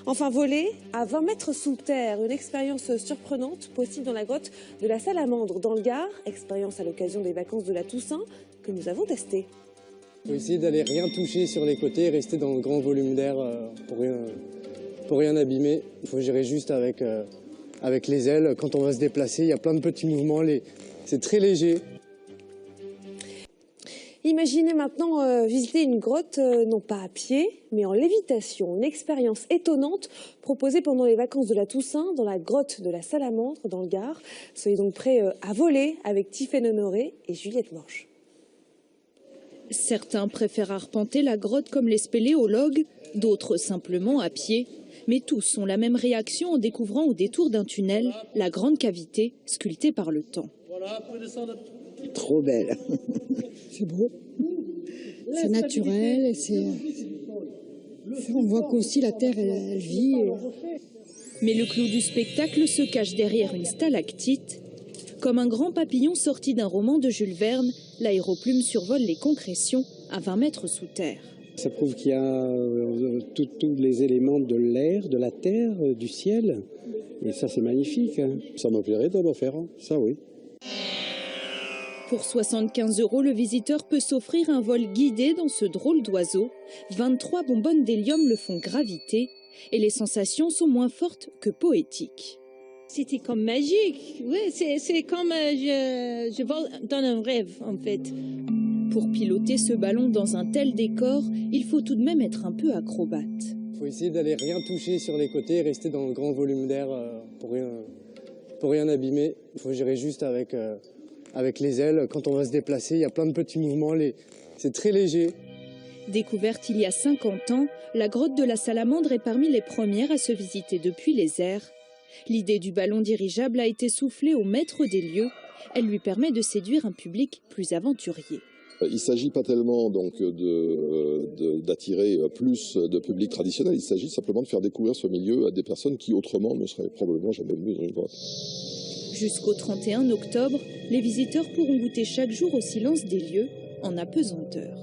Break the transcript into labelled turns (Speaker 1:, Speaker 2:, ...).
Speaker 1: Enfin, voler à 20 mètres sous terre, une expérience surprenante possible dans la grotte de la Salamandre dans le Gard. Expérience à l'occasion des vacances de la Toussaint que nous avons testée.
Speaker 2: Il faut essayer d'aller rien toucher sur les côtés et rester dans le grand volume d'air pour rien abîmer. Il faut gérer juste avec les ailes. Quand on va se déplacer, il y a plein de petits mouvements. C'est très léger.
Speaker 1: Imaginez maintenant visiter une grotte, non pas à pied, mais en lévitation. Une expérience étonnante proposée pendant les vacances de la Toussaint dans la grotte de la Salamandre dans le Gard. Soyez donc prêts à voler avec Tiffaine Honoré et Juliette Morche.
Speaker 3: Certains préfèrent arpenter la grotte comme les spéléologues, d'autres simplement à pied. Mais tous ont la même réaction en découvrant au détour d'un tunnel la grande cavité sculptée par le temps.
Speaker 4: Trop belle.
Speaker 5: C'est beau, c'est naturel, on voit qu'aussi la terre elle vit.
Speaker 3: Mais le clou du spectacle se cache derrière une stalactite. Comme un grand papillon sorti d'un roman de Jules Verne, l'aéroplume survole les concrétions à 20 mètres sous terre.
Speaker 6: Ça prouve qu'il y a tous les éléments de l'air, de la terre, du ciel. Et ça, c'est magnifique. Ça me plairait d'en faire, ça oui.
Speaker 3: Pour 75 €, le visiteur peut s'offrir un vol guidé dans ce drôle d'oiseau. 23 bonbonnes d'hélium le font graviter et les sensations sont moins fortes que poétiques.
Speaker 7: C'était comme magique, oui, c'est comme je vole dans un rêve en fait.
Speaker 3: Pour piloter ce ballon dans un tel décor, il faut tout de même être un peu acrobate.
Speaker 2: Il faut essayer d'aller rien toucher sur les côtés et rester dans le grand volume d'air pour rien abîmer. Il faut gérer juste avec les ailes. Quand on va se déplacer, il y a plein de petits mouvements. C'est très léger.
Speaker 3: Découverte il y a 50 ans, la grotte de la Salamandre est parmi les premières à se visiter depuis les airs. L'idée du ballon dirigeable a été soufflée au maître des lieux. Elle lui permet de séduire un public plus aventurier.
Speaker 8: Il ne s'agit pas tellement donc d'attirer plus de public traditionnel, il s'agit simplement de faire découvrir ce milieu à des personnes qui autrement ne seraient probablement jamais venues dans une grotte.
Speaker 3: Jusqu'au 31 octobre, les visiteurs pourront goûter chaque jour au silence des lieux en apesanteur.